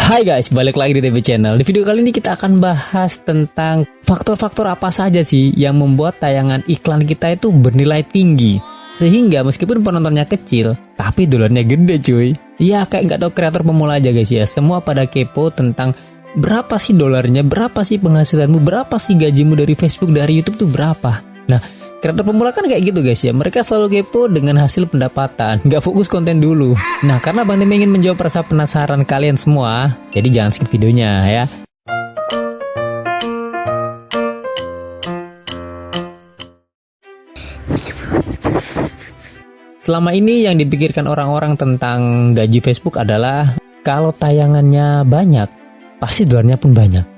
Hai guys, balik lagi di TV Channel. Di video kali ini kita akan bahas tentang faktor-faktor apa saja sih yang membuat tayangan iklan kita itu bernilai tinggi, sehingga meskipun penontonnya kecil, tapi dolarnya gede cuy. Ya kayak nggak tahu kreator pemula aja guys ya. Semua pada kepo tentang berapa sih dolarnya, berapa sih penghasilanmu, berapa sih gajimu dari Facebook, dari YouTube tuh berapa. Nah, kreator pemula kan kayak gitu guys ya. Mereka selalu kepo dengan hasil pendapatan, nggak fokus konten dulu. Nah, karena Bang Tim ingin menjawab rasa penasaran kalian semua, jadi jangan skip videonya ya. Selama ini yang dipikirkan orang-orang tentang gaji Facebook adalah kalau tayangannya banyak, pasti dolarnya pun banyak.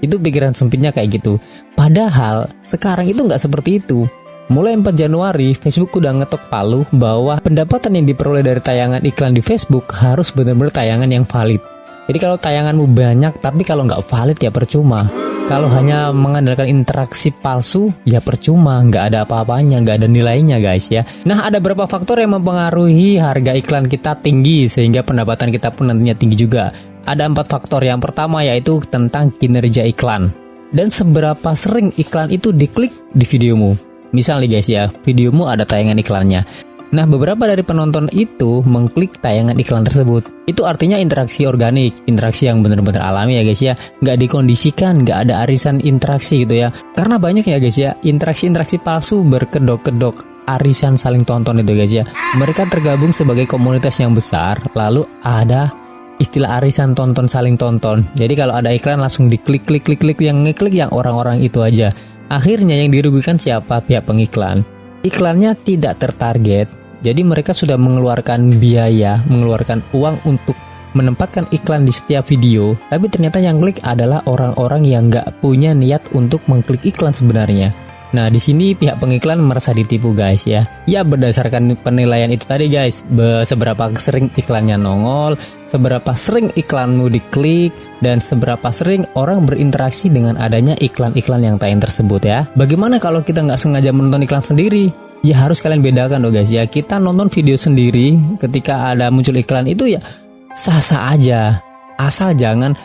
Itu pikiran sempitnya kayak gitu. Padahal sekarang itu nggak seperti itu. Mulai 4 Januari, Facebook udah ngetok palu bahwa pendapatan yang diperoleh dari tayangan iklan di Facebook harus benar-benar tayangan yang valid. Jadi kalau tayanganmu banyak tapi kalau nggak valid ya percuma. Kalau hanya mengandalkan interaksi palsu ya percuma, nggak ada apa-apanya, nggak ada nilainya guys ya. Nah, ada beberapa faktor yang mempengaruhi harga iklan kita tinggi sehingga pendapatan kita pun nantinya tinggi juga. Ada 4 faktor. Yang pertama yaitu tentang kinerja iklan dan seberapa sering iklan itu diklik di videomu. Misalnya guys ya, videomu ada tayangan iklannya. Nah, beberapa dari penonton itu mengklik tayangan iklan tersebut. Itu artinya interaksi organik, interaksi yang benar-benar alami ya guys ya. Nggak dikondisikan, nggak ada arisan interaksi gitu ya. Karena banyak ya guys ya, interaksi-interaksi palsu berkedok-kedok arisan saling tonton itu guys ya. Mereka tergabung sebagai komunitas yang besar, lalu ada istilah arisan tonton saling tonton. Jadi kalau ada iklan langsung diklik, yang ngeklik yang orang-orang itu aja. Akhirnya yang dirugikan siapa? Pihak pengiklan. Iklannya tidak tertarget. Jadi mereka sudah mengeluarkan biaya, mengeluarkan uang untuk menempatkan iklan di setiap video. Tapi ternyata yang klik adalah orang-orang yang nggak punya niat untuk mengklik iklan sebenarnya. Nah, di sini pihak pengiklan merasa ditipu guys ya. Ya berdasarkan penilaian itu tadi guys, seberapa sering iklannya nongol, seberapa sering iklanmu diklik, dan seberapa sering orang berinteraksi dengan adanya iklan-iklan yang tayang tersebut ya. Bagaimana kalau kita nggak sengaja menonton iklan sendiri? Ya harus kalian bedakan loh guys ya. Kita nonton video sendiri ketika ada muncul iklan itu ya sah-sah aja, asal jangan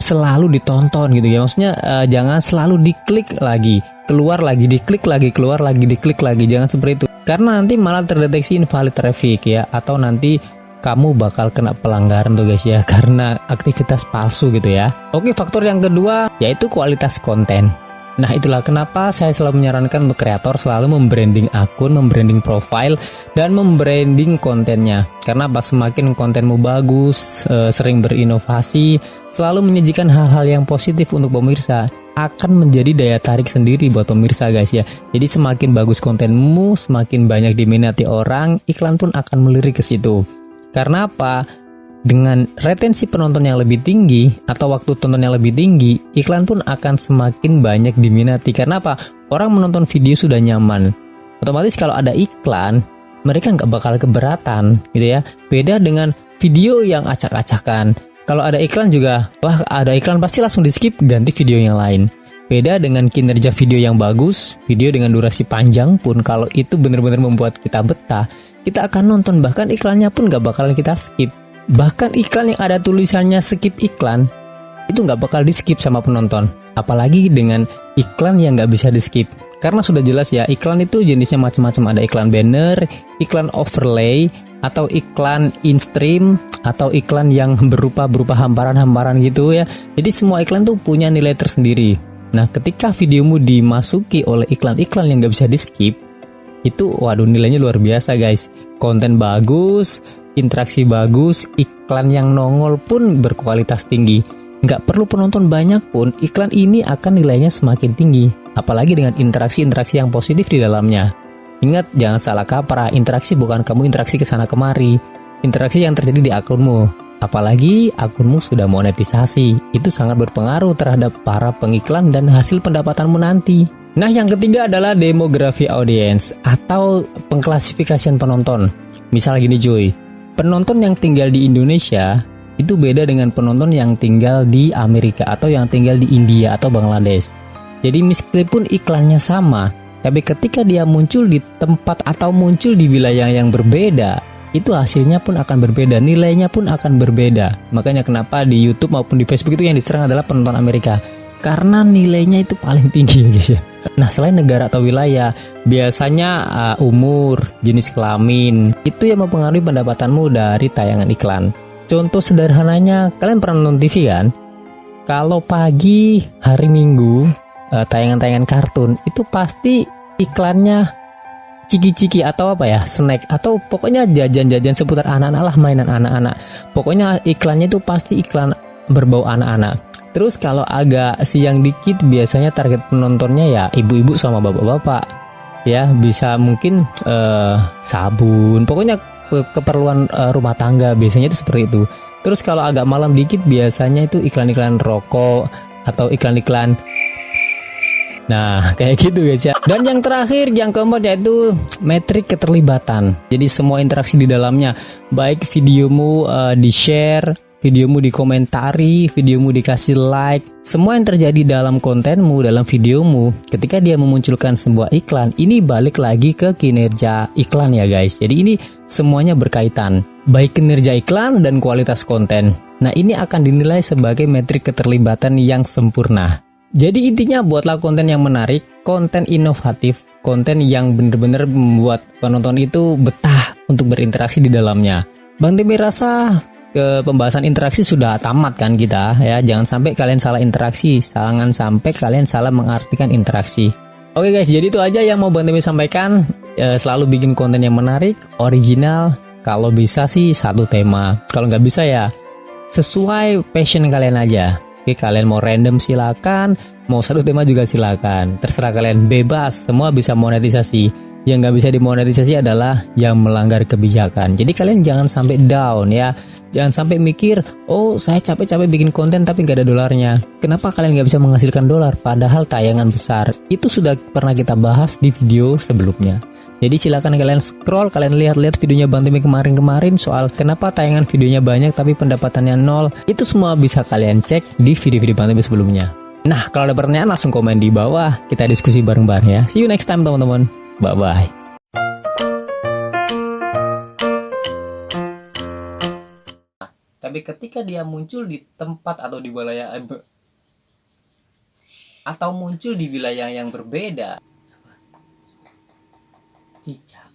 selalu ditonton gitu ya. Maksudnya jangan selalu diklik lagi, keluar lagi, diklik lagi, keluar lagi, diklik lagi. Jangan seperti itu. Karena nanti malah terdeteksi invalid traffic ya, atau nanti kamu bakal kena pelanggaran tuh guys ya, karena aktivitas palsu gitu ya. Oke, faktor yang kedua yaitu kualitas konten. Nah, itulah kenapa saya selalu menyarankan untuk kreator selalu membranding akun, membranding profile, dan membranding kontennya. Karena pas semakin kontenmu bagus, sering berinovasi, selalu menyajikan hal-hal yang positif untuk pemirsa, akan menjadi daya tarik sendiri buat pemirsa guys ya. Jadi semakin bagus kontenmu, semakin banyak diminati orang, iklan pun akan melirik ke situ. Karena apa? Dengan retensi penonton yang lebih tinggi atau waktu tonton yang lebih tinggi, iklan pun akan semakin banyak diminati. Karena apa? Orang menonton video sudah nyaman. Otomatis kalau ada iklan, mereka nggak bakal keberatan gitu ya. Beda dengan video yang acak-acakan. Kalau ada iklan juga, wah ada iklan pasti langsung di skip, ganti video yang lain. Beda dengan kinerja video yang bagus, video dengan durasi panjang pun kalau itu benar-benar membuat kita betah, kita akan nonton, bahkan iklannya pun nggak bakalan kita skip. Bahkan iklan yang ada tulisannya skip iklan itu nggak bakal di skip sama penonton. Apalagi dengan iklan yang nggak bisa di skip. Karena sudah jelas ya, iklan itu jenisnya macam-macam. Ada iklan banner, iklan overlay, atau iklan in-stream, atau iklan yang berupa hamparan-hamparan gitu ya. Jadi semua iklan tuh punya nilai tersendiri. Nah, ketika videomu dimasuki oleh iklan-iklan yang nggak bisa di skip, itu waduh nilainya luar biasa guys. Konten bagus, interaksi bagus, iklan yang nongol pun berkualitas tinggi. Nggak perlu penonton banyak pun, iklan ini akan nilainya semakin tinggi. Apalagi dengan interaksi-interaksi yang positif di dalamnya. Ingat, jangan salah kaprah, interaksi bukan kamu interaksi ke sana kemari. Interaksi yang terjadi di akunmu. Apalagi akunmu sudah monetisasi. Itu sangat berpengaruh terhadap para pengiklan dan hasil pendapatanmu nanti. Nah, yang ketiga adalah demografi audience atau pengklasifikasian penonton. Misal gini cuy, penonton yang tinggal di Indonesia itu beda dengan penonton yang tinggal di Amerika atau yang tinggal di India atau Bangladesh. Jadi meskipun iklannya sama, tapi ketika dia muncul di tempat atau muncul di wilayah yang berbeda, itu hasilnya pun akan berbeda, nilainya pun akan berbeda. Makanya kenapa di YouTube maupun di Facebook itu yang diserang adalah penonton Amerika, karena nilainya itu paling tinggi ya guys ya. Nah, selain negara atau wilayah, biasanya umur, jenis kelamin itu yang mempengaruhi pendapatanmu dari tayangan iklan. Contoh sederhananya, kalian pernah nonton TV kan? Kalau pagi hari Minggu tayangan-tayangan kartun itu pasti iklannya ciki-ciki atau apa ya, snack atau pokoknya jajan-jajan seputar anak-anak lah, mainan anak-anak. Pokoknya iklannya itu pasti iklan berbau anak-anak. Terus kalau agak siang dikit biasanya target penontonnya ya ibu-ibu sama bapak-bapak. Ya, bisa mungkin sabun, pokoknya keperluan rumah tangga biasanya itu seperti itu. Terus kalau agak malam dikit biasanya itu iklan-iklan rokok atau iklan-iklan. Nah, kayak gitu guys ya. Dan yang terakhir, yang keempat yaitu metrik keterlibatan. Jadi semua interaksi di dalamnya, baik videomu di-share, videomu dikomentari, videomu dikasih like, semua yang terjadi dalam kontenmu, dalam videomu, ketika dia memunculkan sebuah iklan, ini balik lagi ke kinerja iklan ya guys. Jadi ini semuanya berkaitan, baik kinerja iklan dan kualitas konten. Nah, ini akan dinilai sebagai metrik keterlibatan yang sempurna. Jadi intinya buatlah konten yang menarik, konten inovatif, konten yang benar-benar membuat penonton itu betah untuk berinteraksi di dalamnya. Bang Timi rasa ke pembahasan interaksi sudah tamat kan kita ya. Jangan sampai kalian salah interaksi, jangan sampai kalian salah mengartikan interaksi. Oke guys, jadi itu aja yang mau Bang Timi sampaikan. Selalu bikin konten yang menarik, original. Kalau bisa sih satu tema, kalau nggak bisa ya sesuai passion kalian aja. Oke, kalian mau random silakan, mau satu tema juga silakan. Terserah kalian, bebas, semua bisa monetisasi. Yang nggak bisa dimonetisasi adalah yang melanggar kebijakan. Jadi kalian jangan sampai down ya. Jangan sampai mikir, oh saya capek-capek bikin konten tapi nggak ada dolarnya. Kenapa kalian nggak bisa menghasilkan dolar? Padahal tayangan besar. Itu sudah pernah kita bahas di video sebelumnya. Jadi silakan kalian scroll, kalian lihat-lihat videonya Bang Timi kemarin-kemarin soal kenapa tayangan videonya banyak tapi pendapatannya nol. Itu semua bisa kalian cek di video-video Bang Timi sebelumnya. Nah, kalau ada pertanyaan langsung komen di bawah, kita diskusi bareng-bareng ya. See you next time teman-teman. Bye-bye. Tapi ketika dia muncul di tempat atau di wilayah atau muncul di wilayah yang berbeda, cicak